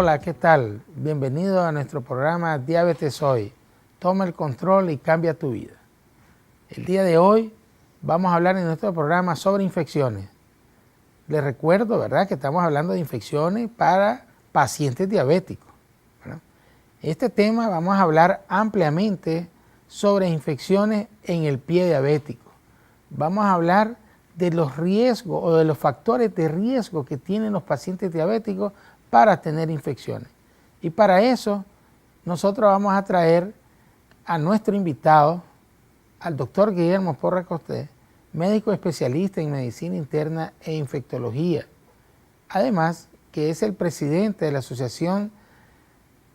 Hola, ¿qué tal? Bienvenido a nuestro programa Diabetes Hoy. Toma el control y cambia tu vida. El día de hoy vamos a hablar en nuestro programa sobre infecciones. Les recuerdo, ¿verdad?, que estamos hablando de infecciones para pacientes diabéticos. Este tema vamos a hablar ampliamente sobre infecciones en el pie diabético. Vamos a hablar de los riesgos o de los factores de riesgo que tienen los pacientes diabéticos para tener infecciones. Y para eso nosotros vamos a traer a nuestro invitado, al doctor Guillermo Porras Cortés, médico especialista en medicina interna e infectología. Además, que es el presidente de la Asociación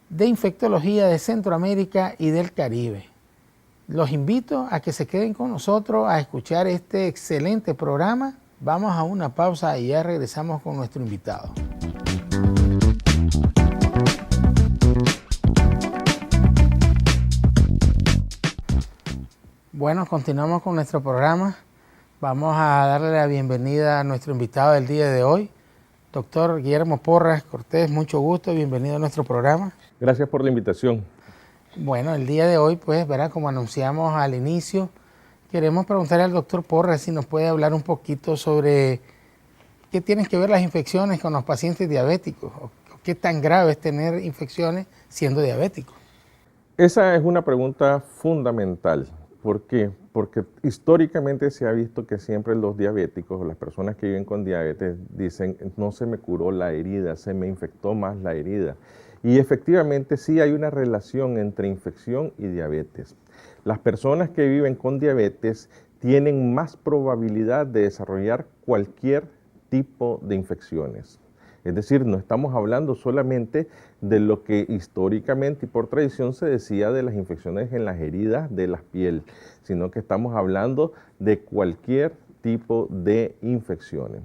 de Infectología de Centroamérica y del Caribe. Los invito a que se queden con nosotros a escuchar este excelente programa. Vamos a una pausa y ya regresamos con nuestro invitado. Bueno, continuamos con nuestro programa. Vamos a darle la bienvenida a nuestro invitado del día de hoy, doctor Guillermo Porras Cortés. Mucho gusto, bienvenido a nuestro programa. Gracias por la invitación. Bueno, el día de hoy, pues, verá, como anunciamos al inicio, queremos preguntarle al doctor Porras si nos puede hablar un poquito sobre qué tienen que ver las infecciones con los pacientes diabéticos, o qué tan grave es tener infecciones siendo diabético. Esa es una pregunta fundamental. ¿Por qué? Porque históricamente se ha visto que siempre los diabéticos o las personas que viven con diabetes dicen, no se me curó la herida, se me infectó más la herida. Y efectivamente sí hay una relación entre infección y diabetes. Las personas que viven con diabetes tienen más probabilidad de desarrollar cualquier tipo de infecciones. Es decir, no estamos hablando solamente de lo que históricamente y por tradición se decía de las infecciones en las heridas de la piel, sino que estamos hablando de cualquier tipo de infecciones.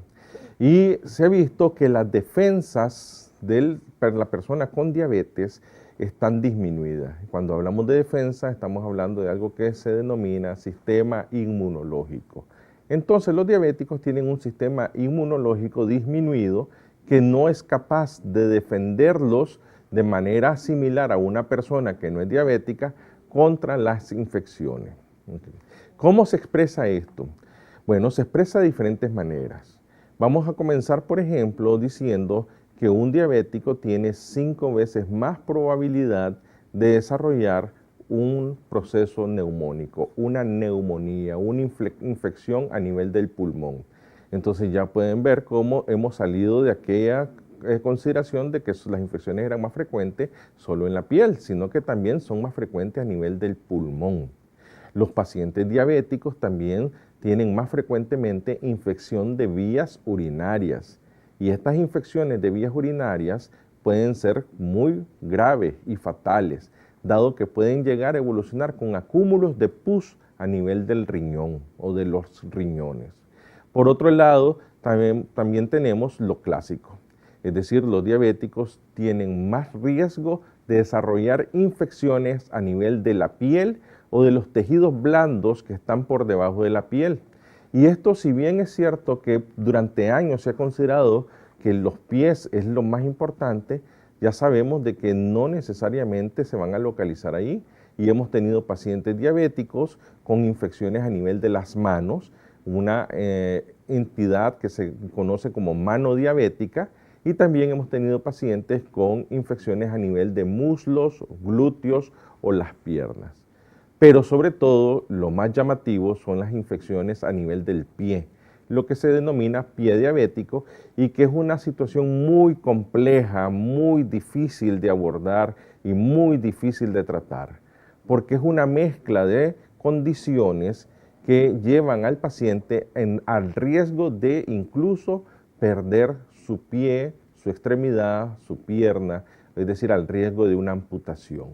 Y se ha visto que las defensas de la persona con diabetes están disminuidas. Cuando hablamos de defensa, estamos hablando de algo que se denomina sistema inmunológico. Entonces, los diabéticos tienen un sistema inmunológico disminuido que no es capaz de defenderlos de manera similar a una persona que no es diabética contra las infecciones. ¿Cómo se expresa esto? Bueno, se expresa de diferentes maneras. Vamos a comenzar, por ejemplo, diciendo que un diabético tiene 5 veces más probabilidad de desarrollar un proceso neumónico, una neumonía, una infección a nivel del pulmón. Entonces ya pueden ver cómo hemos salido de aquella consideración de que las infecciones eran más frecuentes solo en la piel, sino que también son más frecuentes a nivel del pulmón. Los pacientes diabéticos también tienen más frecuentemente infección de vías urinarias. Y estas infecciones de vías urinarias pueden ser muy graves y fatales, dado que pueden llegar a evolucionar con acúmulos de pus a nivel del riñón o de los riñones. Por otro lado, también tenemos lo clásico, es decir, los diabéticos tienen más riesgo de desarrollar infecciones a nivel de la piel o de los tejidos blandos que están por debajo de la piel. Y esto, si bien es cierto que durante años se ha considerado que los pies es lo más importante, ya sabemos de que no necesariamente se van a localizar ahí, y hemos tenido pacientes diabéticos con infecciones a nivel de las manos, una entidad que se conoce como mano diabética, y también hemos tenido pacientes con infecciones a nivel de muslos, glúteos o las piernas. Pero sobre todo, lo más llamativo son las infecciones a nivel del pie, lo que se denomina pie diabético, y que es una situación muy compleja, muy difícil de abordar y muy difícil de tratar, porque es una mezcla de condiciones que llevan al paciente al riesgo de incluso perder su pie, su extremidad, su pierna, es decir, al riesgo de una amputación.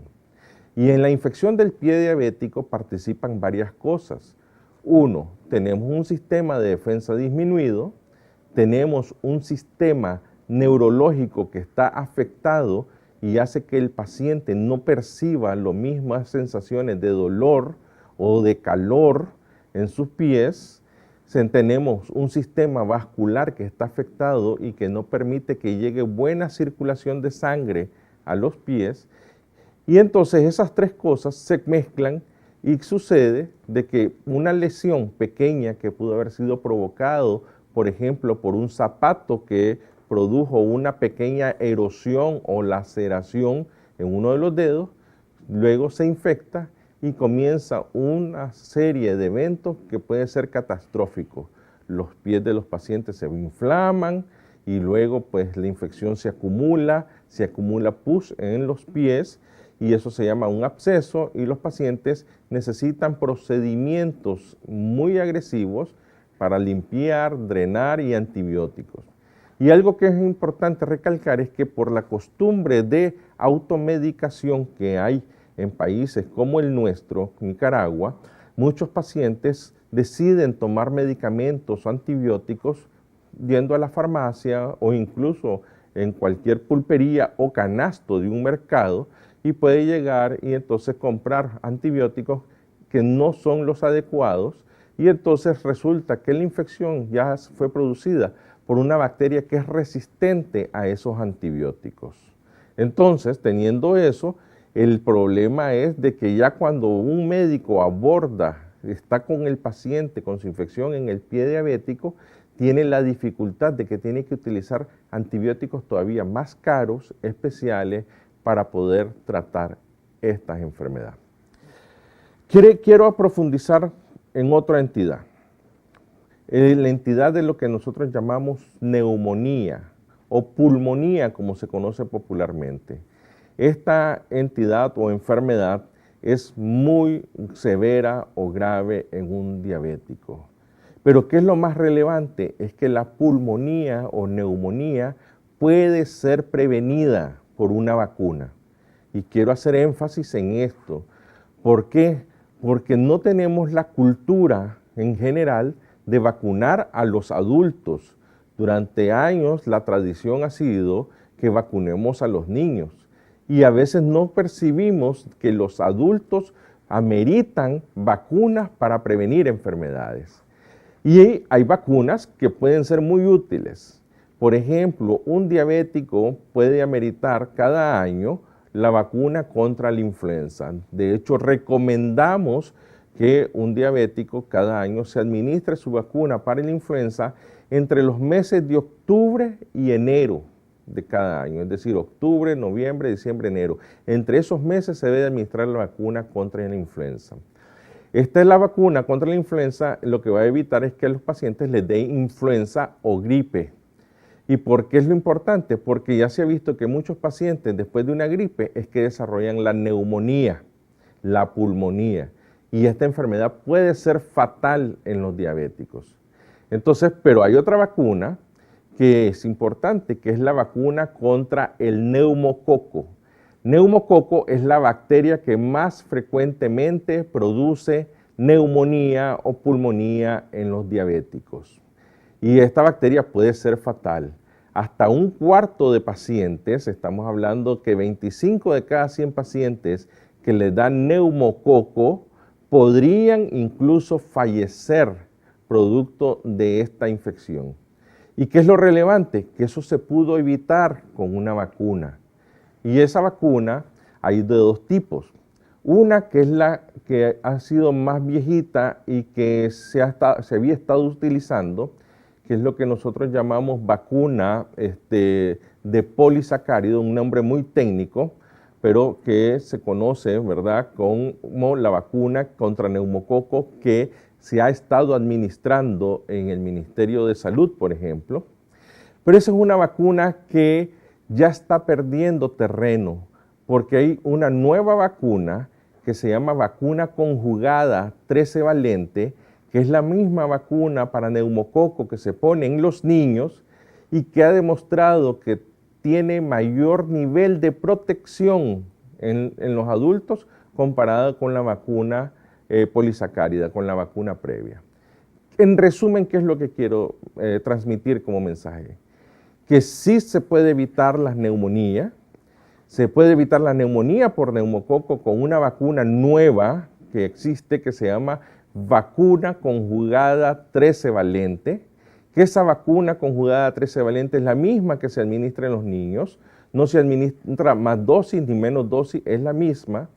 Y en la infección del pie diabético participan varias cosas. Uno, tenemos un sistema de defensa disminuido, tenemos un sistema neurológico que está afectado y hace que el paciente no perciba las mismas sensaciones de dolor o de calor en sus pies. tenemos un sistema vascular que está afectado y que no permite que llegue buena circulación de sangre a los pies. Y entonces esas tres cosas se mezclan y sucede de que una lesión pequeña que pudo haber sido provocado, por ejemplo, por un zapato que produjo una pequeña erosión o laceración en uno de los dedos, luego se infecta y comienza una serie de eventos que pueden ser catastróficos. Los pies de los pacientes se inflaman y luego pues la infección se acumula pus en los pies y eso se llama un absceso y los pacientes necesitan procedimientos muy agresivos para limpiar, drenar y antibióticos. Y algo que es importante recalcar es que por la costumbre de automedicación que hay en países como el nuestro, Nicaragua, muchos pacientes deciden tomar medicamentos o antibióticos yendo a la farmacia o incluso en cualquier pulpería o canasto de un mercado y puede llegar y entonces comprar antibióticos que no son los adecuados y entonces resulta que la infección ya fue producida por una bacteria que es resistente a esos antibióticos. Entonces, teniendo eso, el problema es de que ya cuando un médico está con el paciente con su infección en el pie diabético, tiene la dificultad de que tiene que utilizar antibióticos todavía más caros, especiales, para poder tratar estas enfermedades. Quiero profundizar en otra entidad, la entidad de lo que nosotros llamamos neumonía o pulmonía, como se conoce popularmente. Esta entidad o enfermedad es muy severa o grave en un diabético. Pero ¿qué es lo más relevante? Es que la pulmonía o neumonía puede ser prevenida por una vacuna. Y quiero hacer énfasis en esto. ¿Por qué? Porque no tenemos la cultura en general de vacunar a los adultos. Durante años la tradición ha sido que vacunemos a los niños. Y a veces no percibimos que los adultos ameritan vacunas para prevenir enfermedades. Y hay vacunas que pueden ser muy útiles. Por ejemplo, un diabético puede ameritar cada año la vacuna contra la influenza. De hecho, recomendamos que un diabético cada año se administre su vacuna para la influenza entre los meses de octubre y enero de cada año, es decir, octubre, noviembre, diciembre, enero. Entre esos meses se debe administrar la vacuna contra la influenza. Esta es la vacuna contra la influenza, lo que va a evitar es que a los pacientes les dé influenza o gripe. ¿Y por qué es lo importante? Porque ya se ha visto que muchos pacientes después de una gripe es que desarrollan la neumonía, la pulmonía. Y esta enfermedad puede ser fatal en los diabéticos. Entonces, pero hay otra vacuna que es importante, que es la vacuna contra el neumococo. Neumococo es la bacteria que más frecuentemente produce neumonía o pulmonía en los diabéticos. Y esta bacteria puede ser fatal. Hasta un cuarto de pacientes, estamos hablando que 25 de cada 100 pacientes que les dan neumococo podrían incluso fallecer producto de esta infección. ¿Y qué es lo relevante? Que eso se pudo evitar con una vacuna. Y esa vacuna hay de dos tipos. Una que es la que ha sido más viejita y que se había estado utilizando, que es lo que nosotros llamamos vacuna de polisacárido, un nombre muy técnico, pero que se conoce, ¿verdad?, como la vacuna contra neumococo que se ha estado administrando en el Ministerio de Salud, por ejemplo. Pero esa es una vacuna que ya está perdiendo terreno, porque hay una nueva vacuna que se llama vacuna conjugada 13 valente, que es la misma vacuna para neumococo que se pone en los niños y que ha demostrado que tiene mayor nivel de protección en los adultos comparada con la vacuna polisacárida, con la vacuna previa. En resumen, ¿qué es lo que quiero transmitir como mensaje? Que sí se puede evitar la neumonía, se puede evitar la neumonía por neumococo con una vacuna nueva que existe que se llama vacuna conjugada 13 valente, que esa vacuna conjugada 13 valente es la misma que se administra en los niños, no se administra más dosis ni menos dosis, es la misma.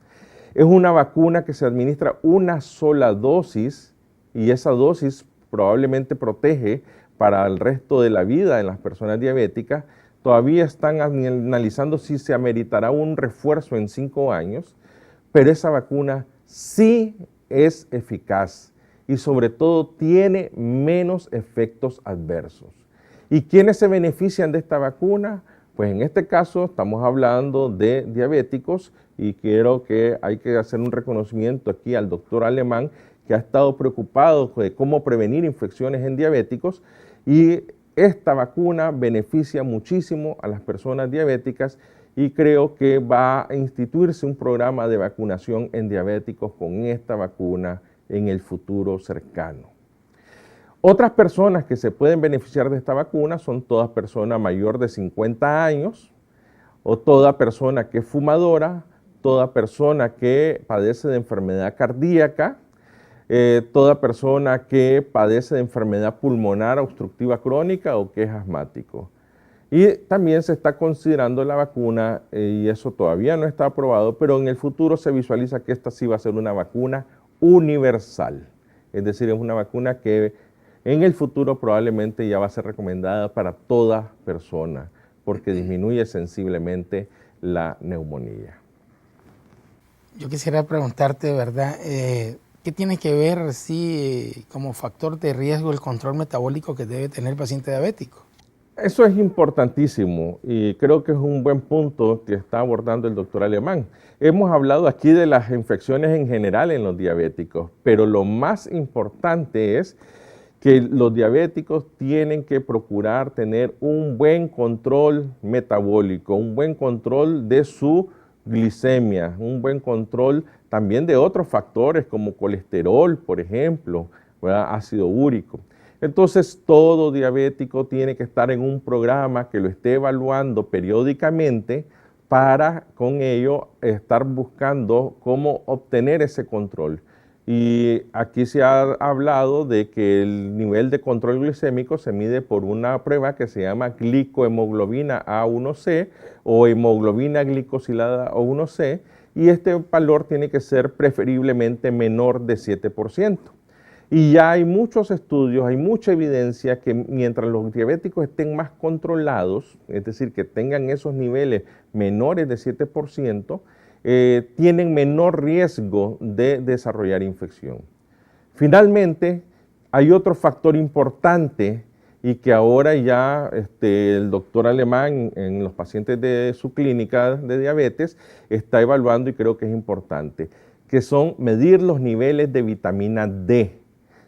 Es una vacuna que se administra una sola dosis y esa dosis probablemente protege para el resto de la vida en las personas diabéticas. Todavía están analizando si se ameritará un refuerzo en 5 años, pero esa vacuna sí es eficaz y sobre todo tiene menos efectos adversos. ¿Y quiénes se benefician de esta vacuna? Pues en este caso estamos hablando de diabéticos y creo que hay que hacer un reconocimiento aquí al doctor Alemán, que ha estado preocupado de cómo prevenir infecciones en diabéticos, y esta vacuna beneficia muchísimo a las personas diabéticas y creo que va a instituirse un programa de vacunación en diabéticos con esta vacuna en el futuro cercano. Otras personas que se pueden beneficiar de esta vacuna son toda persona mayor de 50 años o toda persona que es fumadora, toda persona que padece de enfermedad cardíaca, toda persona que padece de enfermedad pulmonar obstructiva crónica o que es asmático. Y también se está considerando la vacuna, y eso todavía no está aprobado, pero en el futuro se visualiza que esta sí va a ser una vacuna universal. Es decir, es una vacuna que en el futuro probablemente ya va a ser recomendada para toda persona, porque disminuye sensiblemente la neumonía. Yo quisiera preguntarte, ¿verdad? ¿Qué tiene que ver como factor de riesgo el control metabólico que debe tener el paciente diabético? Eso es importantísimo y creo que es un buen punto que está abordando el doctor Alemán. Hemos hablado aquí de las infecciones en general en los diabéticos, pero lo más importante es que los diabéticos tienen que procurar tener un buen control metabólico, un buen control de su glicemia, un buen control también de otros factores como colesterol, por ejemplo, ¿verdad? Ácido úrico. Entonces, todo diabético tiene que estar en un programa que lo esté evaluando periódicamente para con ello estar buscando cómo obtener ese control. Y aquí se ha hablado de que el nivel de control glicémico se mide por una prueba que se llama glicohemoglobina A1C o hemoglobina glicosilada A1C, y este valor tiene que ser preferiblemente menor de 7%. Y ya hay muchos estudios, hay mucha evidencia que mientras los diabéticos estén más controlados, es decir, que tengan esos niveles menores de 7%, tienen menor riesgo de desarrollar infección. Finalmente, hay otro factor importante y que ahora ya el doctor Alemán en los pacientes de su clínica de diabetes está evaluando y creo que es importante, que son medir los niveles de vitamina D.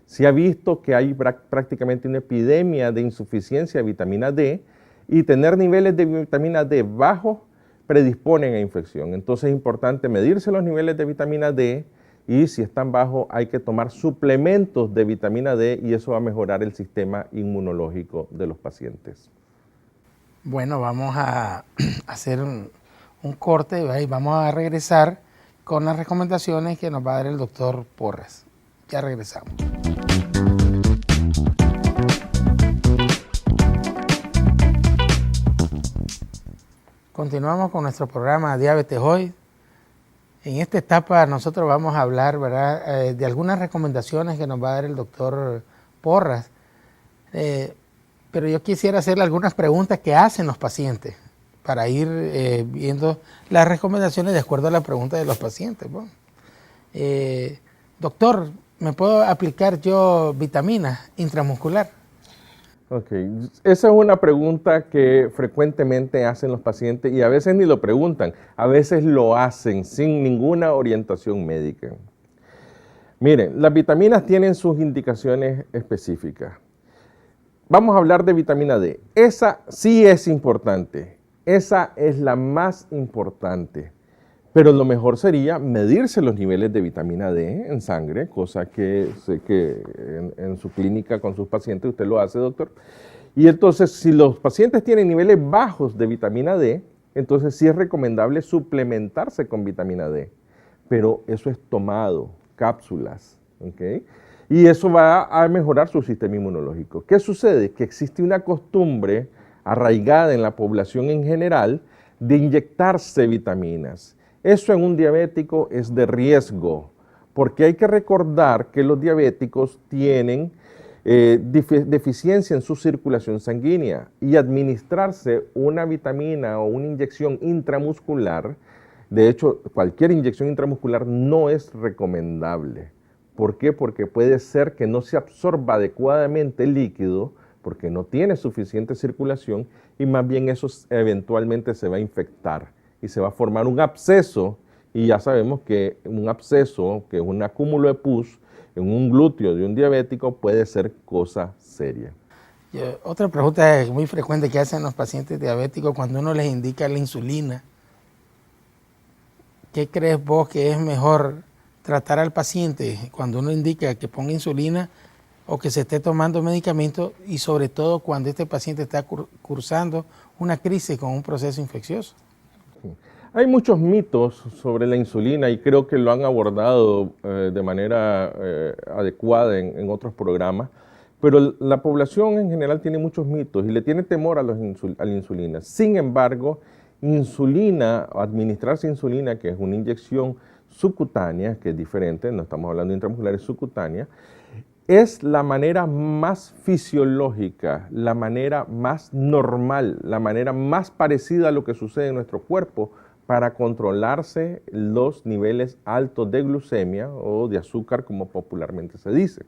Se ha visto que hay prácticamente una epidemia de insuficiencia de vitamina D y tener niveles de vitamina D bajos predisponen a infección. Entonces es importante medirse los niveles de vitamina D y si están bajos hay que tomar suplementos de vitamina D y eso va a mejorar el sistema inmunológico de los pacientes. Bueno, vamos a hacer un corte y vamos a regresar con las recomendaciones que nos va a dar el doctor Porras. Ya regresamos. Continuamos con nuestro programa Diabetes Hoy. En esta etapa nosotros vamos a hablar, ¿verdad?, de algunas recomendaciones que nos va a dar el doctor Porras. Pero yo quisiera hacerle algunas preguntas que hacen los pacientes para ir viendo las recomendaciones de acuerdo a la pregunta de los pacientes. Bueno, doctor, ¿me puedo aplicar yo vitaminas intramuscular? Ok, esa es una pregunta que frecuentemente hacen los pacientes y a veces ni lo preguntan, a veces lo hacen sin ninguna orientación médica. Miren, las vitaminas tienen sus indicaciones específicas. Vamos a hablar de vitamina D. Esa sí es importante, esa es la más importante. Pero lo mejor sería medirse los niveles de vitamina D en sangre, cosa que sé que en su clínica con sus pacientes usted lo hace, doctor. Y entonces, si los pacientes tienen niveles bajos de vitamina D, entonces sí es recomendable suplementarse con vitamina D. Pero eso es tomado, cápsulas, ¿ok? Y eso va a mejorar su sistema inmunológico. ¿Qué sucede? Que existe una costumbre arraigada en la población en general de inyectarse vitaminas. Eso en un diabético es de riesgo, porque hay que recordar que los diabéticos tienen deficiencia en su circulación sanguínea y administrarse una vitamina o una inyección intramuscular, de hecho, cualquier inyección intramuscular no es recomendable. ¿Por qué? Porque puede ser que no se absorba adecuadamente el líquido, porque no tiene suficiente circulación y más bien eso eventualmente se va a infectar y se va a formar un absceso, y ya sabemos que un absceso, que es un acúmulo de pus en un glúteo de un diabético, puede ser cosa seria. Otra pregunta muy frecuente que hacen los pacientes diabéticos cuando uno les indica la insulina. ¿Qué crees vos que es mejor tratar al paciente cuando uno indica que ponga insulina o que se esté tomando medicamentos, y sobre todo cuando este paciente está cursando una crisis con un proceso infeccioso? Hay muchos mitos sobre la insulina y creo que lo han abordado de manera adecuada en otros programas, pero la población en general tiene muchos mitos y le tiene temor a la insulina. Sin embargo, administrarse insulina, que es una inyección subcutánea, que es diferente, no estamos hablando de intramuscular, es subcutánea, es la manera más fisiológica, la manera más normal, la manera más parecida a lo que sucede en nuestro cuerpo para controlarse los niveles altos de glucemia o de azúcar, como popularmente se dice.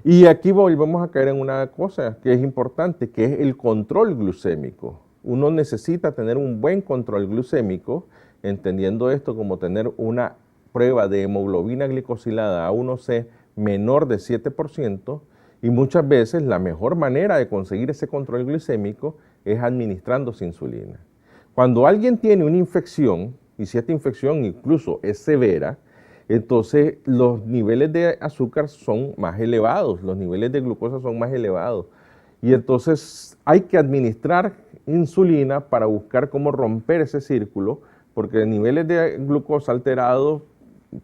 Y aquí volvemos a caer en una cosa que es importante, que es el control glucémico. Uno necesita tener un buen control glucémico, entendiendo esto como tener una prueba de hemoglobina glicosilada A1C menor de 7%, y muchas veces la mejor manera de conseguir ese control glucémico es administrándose insulina. Cuando alguien tiene una infección, y si esta infección incluso es severa, entonces los niveles de azúcar son más elevados, los niveles de glucosa son más elevados. Y entonces hay que administrar insulina para buscar cómo romper ese círculo, porque niveles de glucosa alterados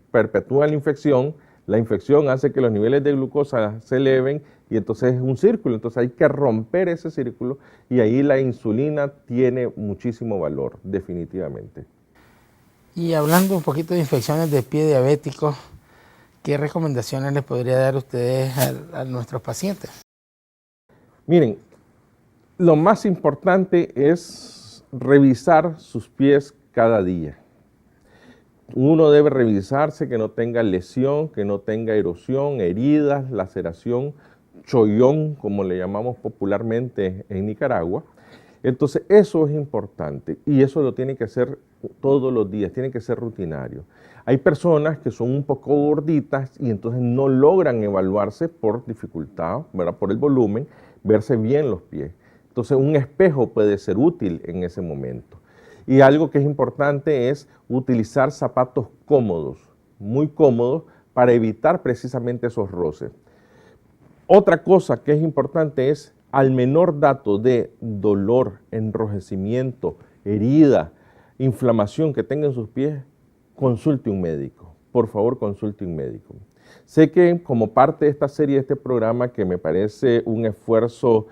perpetúan la infección hace que los niveles de glucosa se eleven y entonces es un círculo, entonces hay que romper ese círculo y ahí la insulina tiene muchísimo valor, definitivamente. Y hablando un poquito de infecciones de pie diabéticos, ¿qué recomendaciones les podría dar ustedes a nuestros pacientes? Miren, lo más importante es revisar sus pies cada día. Uno debe revisarse que no tenga lesión, que no tenga erosión, heridas, laceración, chollón, como le llamamos popularmente en Nicaragua. Entonces eso es importante y eso lo tiene que hacer todos los días, tiene que ser rutinario. Hay personas que son un poco gorditas y entonces no logran evaluarse por dificultad, ¿verdad? Por el volumen, verse bien los pies. Entonces un espejo puede ser útil en ese momento. Y algo que es importante es utilizar zapatos cómodos, muy cómodos, para evitar precisamente esos roces. Otra cosa que es importante es, al menor dato de dolor, enrojecimiento, herida, inflamación que tenga en sus pies, consulte un médico. Por favor, consulte un médico. Sé que como parte de esta serie, de este programa, que me parece un esfuerzo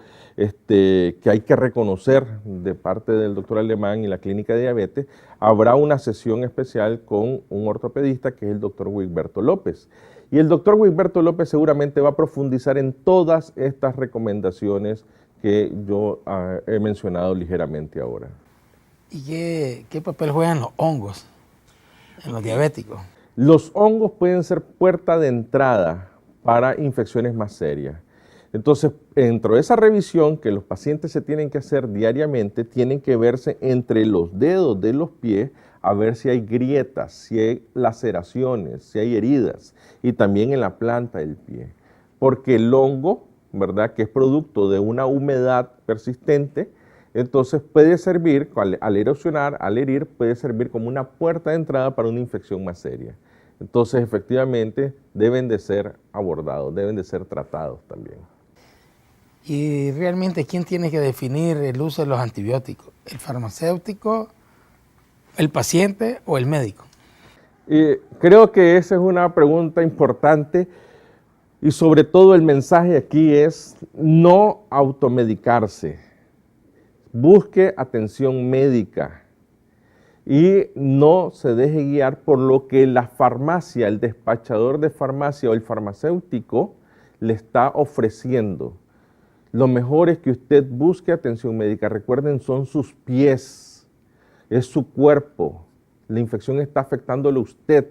que hay que reconocer de parte del doctor Alemán y la Clínica de Diabetes, habrá una sesión especial con un ortopedista que es el doctor Wigberto López. Y el doctor Wigberto López seguramente va a profundizar en todas estas recomendaciones que yo he mencionado ligeramente ahora. ¿Y qué papel juegan los hongos en los diabéticos? Los hongos pueden ser puerta de entrada para infecciones más serias. Entonces, dentro de esa revisión que los pacientes se tienen que hacer diariamente, tienen que verse entre los dedos de los pies a ver si hay grietas, si hay laceraciones, si hay heridas, y también en la planta del pie. Porque el hongo, ¿verdad?, que es producto de una humedad persistente, entonces puede servir, al erosionar, al herir, puede servir como una puerta de entrada para una infección más seria. Entonces, efectivamente, deben de ser abordados, deben de ser tratados también. Y realmente, ¿quién tiene que definir el uso de los antibióticos? ¿El farmacéutico, el paciente o el médico? Creo que esa es una pregunta importante Y sobre todo el mensaje aquí es no automedicarse. Busque atención médica y no se deje guiar por lo que la farmacia, el despachador de farmacia o el farmacéutico le está ofreciendo. Lo mejor es que usted busque atención médica. Recuerden, son sus pies, es su cuerpo. La infección está afectándole a usted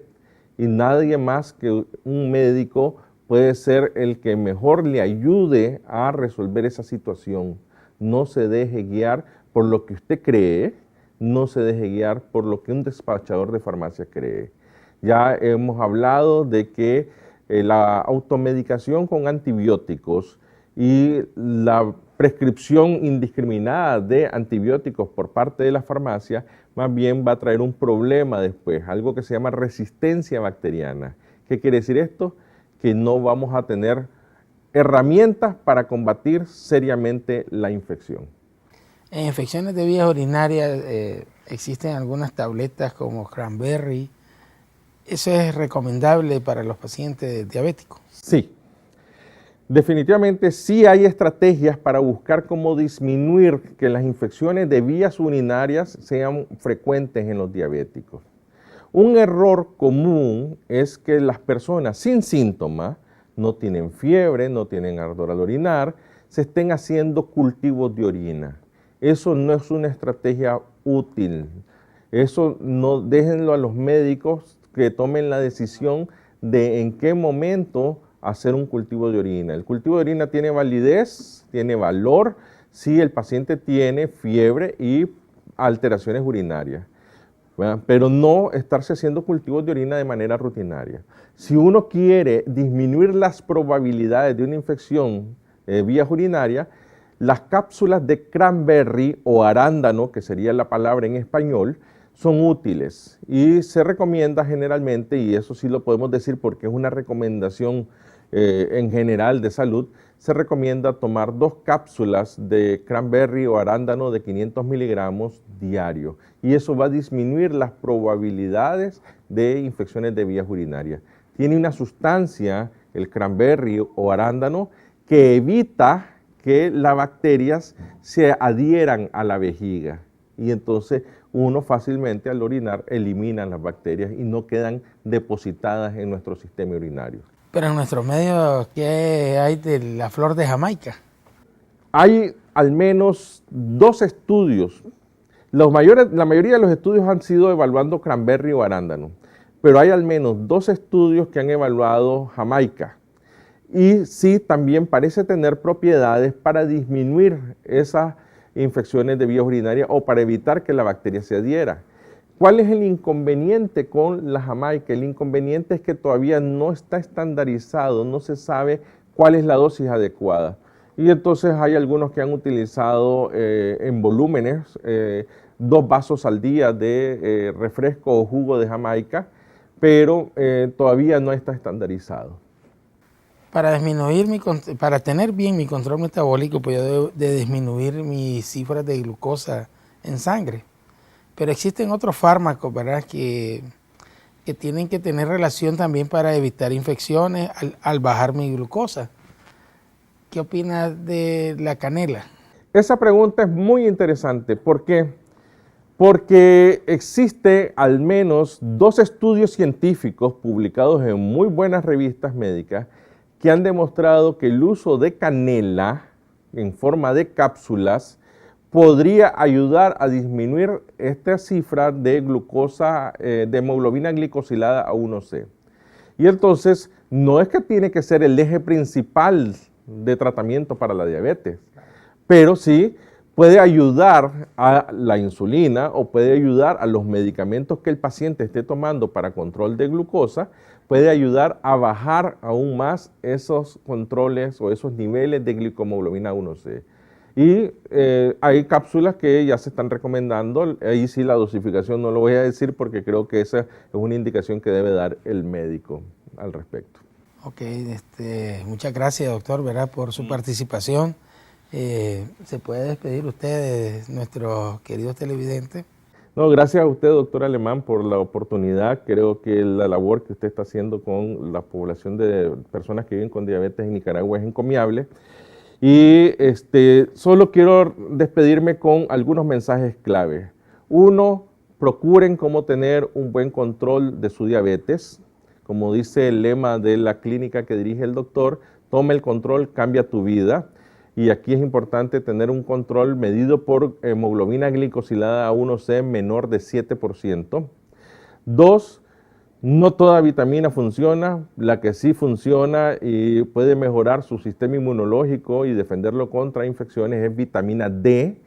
y nadie más que un médico puede ser el que mejor le ayude a resolver esa situación. No se deje guiar por lo que usted cree, no se deje guiar por lo que un despachador de farmacia cree. Ya hemos hablado de que la automedicación con antibióticos y la prescripción indiscriminada de antibióticos por parte de la farmacia más bien va a traer un problema después, algo que se llama resistencia bacteriana. ¿Qué quiere decir esto? Que no vamos a tener herramientas para combatir seriamente la infección. En infecciones de vías urinarias existen algunas tabletas como cranberry. ¿Eso es recomendable para los pacientes diabéticos? Sí. Definitivamente sí hay estrategias para buscar cómo disminuir que las infecciones de vías urinarias sean frecuentes en los diabéticos. Un error común es que las personas sin síntomas, no tienen fiebre, no tienen ardor al orinar, se estén haciendo cultivos de orina. Eso no es una estrategia útil. Eso no, déjenlo a los médicos que tomen la decisión de en qué momento hacer un cultivo de orina. El cultivo de orina tiene validez, tiene valor, si el paciente tiene fiebre y alteraciones urinarias, ¿verdad? Pero no estarse haciendo cultivos de orina de manera rutinaria. Si uno quiere disminuir las probabilidades de una infección de vías urinarias, las cápsulas de cranberry o arándano, que sería la palabra en español, son útiles y se recomienda generalmente, y eso sí lo podemos decir porque es una recomendación en general de salud, se recomienda tomar 2 cápsulas de cranberry o arándano de 500 miligramos diario y eso va a disminuir las probabilidades de infecciones de vías urinarias. Tiene una sustancia, el cranberry o arándano, que evita que las bacterias se adhieran a la vejiga y entonces uno fácilmente al orinar elimina las bacterias y no quedan depositadas en nuestro sistema urinario. Pero en nuestros medios, ¿qué hay de la flor de Jamaica? Hay al menos 2 estudios. La mayoría de los estudios han sido evaluando cranberry o arándano, pero hay al menos 2 estudios que han evaluado Jamaica. Y sí, también parece tener propiedades para disminuir esas infecciones de vías urinarias o para evitar que la bacteria se adhiera. ¿Cuál es el inconveniente con la Jamaica? El inconveniente es que todavía no está estandarizado, no se sabe cuál es la dosis adecuada. Y entonces hay algunos que han utilizado en volúmenes 2 vasos al día de refresco o jugo de Jamaica, pero todavía no está estandarizado. Para tener bien mi control metabólico, pues yo debo de disminuir mis cifras de glucosa en sangre. Pero existen otros fármacos, ¿verdad?, que tienen que tener relación también para evitar infecciones al bajar mi glucosa. ¿Qué opinas de la canela? Esa pregunta es muy interesante. ¿Por qué? Porque existe al menos 2 estudios científicos publicados en muy buenas revistas médicas que han demostrado que el uso de canela en forma de cápsulas podría ayudar a disminuir esta cifra de glucosa, de hemoglobina glicosilada A1C. Y entonces, no es que tiene que ser el eje principal de tratamiento para la diabetes, pero sí puede ayudar a la insulina o puede ayudar a los medicamentos que el paciente esté tomando para control de glucosa, puede ayudar a bajar aún más esos controles o esos niveles de glicohemoglobina A1C. Y hay cápsulas que ya se están recomendando, ahí sí la dosificación no lo voy a decir porque creo que esa es una indicación que debe dar el médico al respecto. Ok, muchas gracias, doctor, ¿verdad?, por su participación. ¿Se puede despedir usted de nuestros queridos televidentes? No, gracias a usted, doctor Alemán, por la oportunidad. Creo que la labor que usted está haciendo con la población de personas que viven con diabetes en Nicaragua es encomiable. Y solo quiero despedirme con algunos mensajes clave. Uno, procuren cómo tener un buen control de su diabetes. Como dice el lema de la clínica que dirige el doctor, toma el control, cambia tu vida. Y aquí es importante tener un control medido por hemoglobina glicosilada A1C menor de 7%. Dos, no toda vitamina funciona, la que sí funciona y puede mejorar su sistema inmunológico y defenderlo contra infecciones es vitamina D.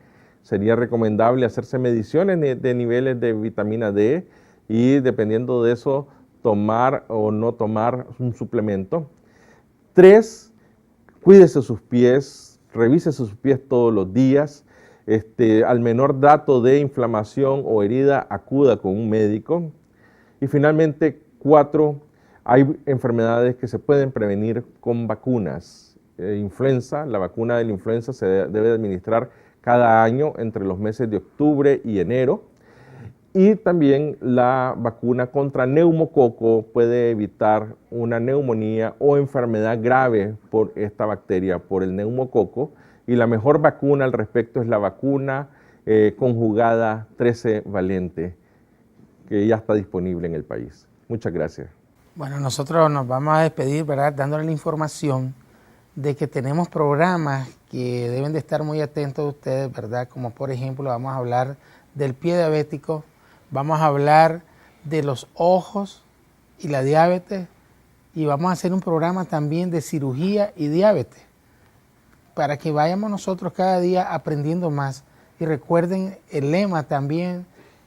Sería recomendable hacerse mediciones de niveles de vitamina D y dependiendo de eso tomar o no tomar un suplemento. 3, cuídese sus pies, revise sus pies todos los días. Al menor dato de inflamación o herida, acuda con un médico. Y finalmente, 4, hay enfermedades que se pueden prevenir con vacunas. Influenza, la vacuna de la influenza se debe administrar cada año entre los meses de octubre y enero. Y también la vacuna contra neumococo puede evitar una neumonía o enfermedad grave por esta bacteria, por el neumococo. Y la mejor vacuna al respecto es la vacuna conjugada 13 valente, que ya está disponible en el país. Muchas gracias. Bueno, nosotros nos vamos a despedir, ¿verdad?, dándole la información de que tenemos programas que deben de estar muy atentos a ustedes, ¿verdad? Como por ejemplo, vamos a hablar del pie diabético, vamos a hablar de los ojos y la diabetes y vamos a hacer un programa también de cirugía y diabetes para que vayamos nosotros cada día aprendiendo más. Y recuerden el lema también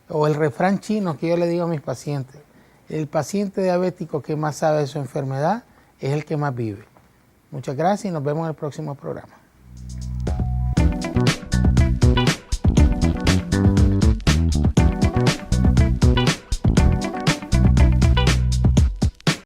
o el refrán chino que yo le digo a mis pacientes: el paciente diabético que más sabe de su enfermedad es el que más vive. Muchas gracias y nos vemos en el próximo programa.